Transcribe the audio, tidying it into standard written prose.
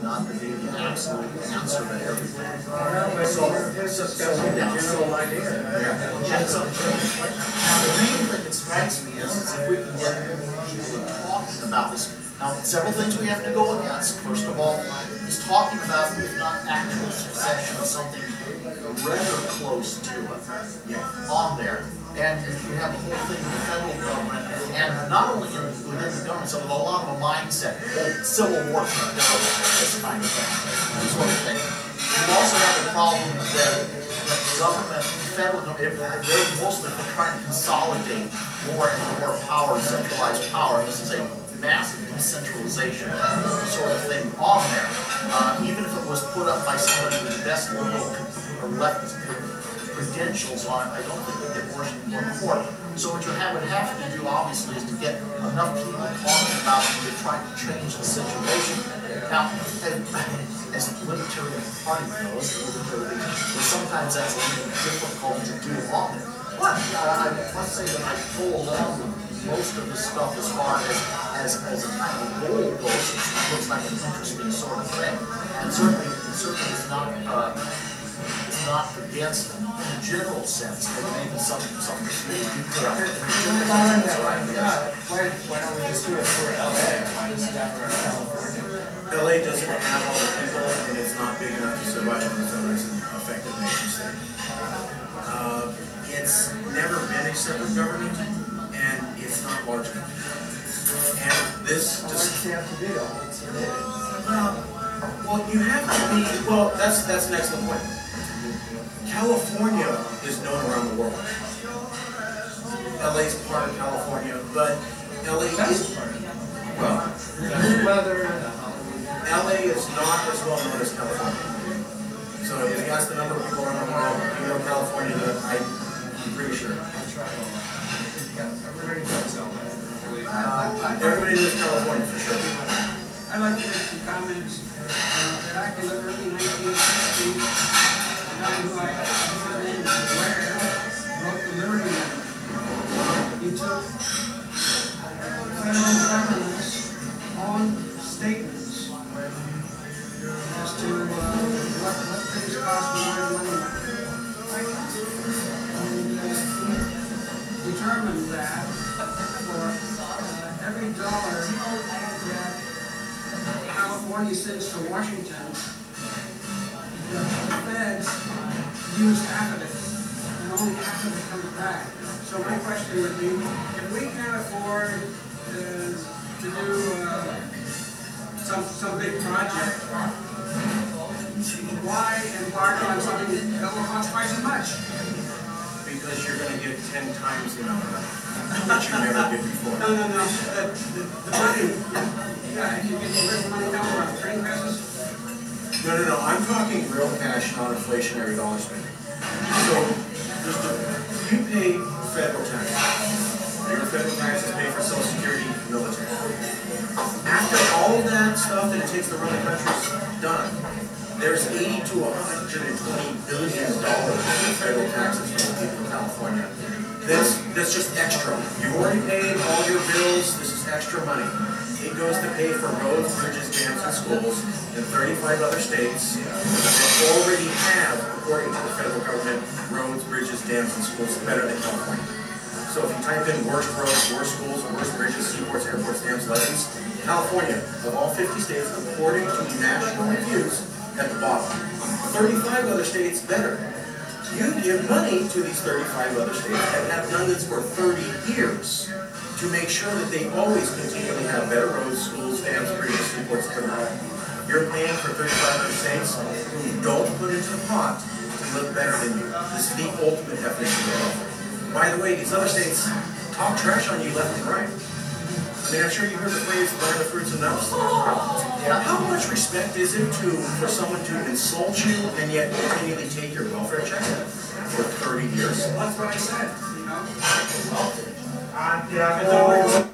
not to be the absolute answer to everything. So it's discussing the general idea. Yeah. So, now the main thing that strikes me is if we can get people talking about this. Now, several things we have to go against. First of all, he's talking about, if not actual succession, of something rather close to it on there. And you have the whole thing in the federal government, and not only within the government, so a lot of a mindset, civil war, this kind of thing, this sort of thing. You also have the problem that government, federal government, they're mostly trying to consolidate more and more power, centralized power. This is a massive decentralization sort of thing on there. Even if it was put up by somebody with the best liberal or left credentials on it, I don't think we get worse than one court. So what you would have to do, obviously, is to get enough people talking about it and trying to change the situation. Now, as the Libertarian Party knows, sometimes that's a little difficult to do on it. But I must say that I pull along most of the stuff as far as a kind of goal goes. It looks like an interesting sort of thing. And certainly it's not against in a general sense, but maybe some maybe you could. Why don't we just do it for LA? Why does it have to be California? LA doesn't have all the people, and it's not big enough to survive on its own as an effective nation state. It's never been a separate government, and it's not large enough. And this just have to be well, you have to be. Well, that's an excellent point. California is known around the world. LA is part of California, but LA is well. LA is not as well known as California. So if you ask the number of people around the world, you know California, I'm pretty sure. Everybody knows California for sure. I'd like to make some comments that back in the early 1960s, the guy who I named Ware wrote the Liberty Amendment. He took federal government's own statements as to what things cost more than money. And determined that for every dollar that California sends to Washington, the feds use half of it, and only half of it comes back. So my question would be, if we can't afford to do some big project, why embark on something that will cost twice as much? Because you're going to get 10 times the number that you never did before. No. The money, yeah, you get the real money down from train passes. No. I'm talking real cash, not inflationary dollar spending. So, you pay federal taxes. Your federal taxes pay for Social Security, military. After all of that stuff that it takes to run the country's done, there's $80 to $120 billion in federal taxes from the people of California. That's just extra. You've already paid all your bills. This is extra money. It goes to pay for roads, bridges, dams, and schools in 35 other states that already have, according to the federal government, roads, bridges, dams, and schools better than California. So if you type in worst roads, worst schools, worst bridges, seaports, airports, dams, levees, California, of all 50 states, according to national reviews, at the bottom. 35 other states better. You give money to these 35 other states that have done this for 30 years to make sure that they always continually have better roads, schools, dams, bridges, seaports, etc. You're paying for 35 other states who don't put into the pot to look better than you. This is the ultimate definition of welfare. By the way, these other states talk trash on you left and right. I mean, I'm sure you heard the phrase, buy the fruits and nuts. How much respect is it for someone to insult you and yet continually take your welfare check for 30 years? That's what I said, you know. Yeah.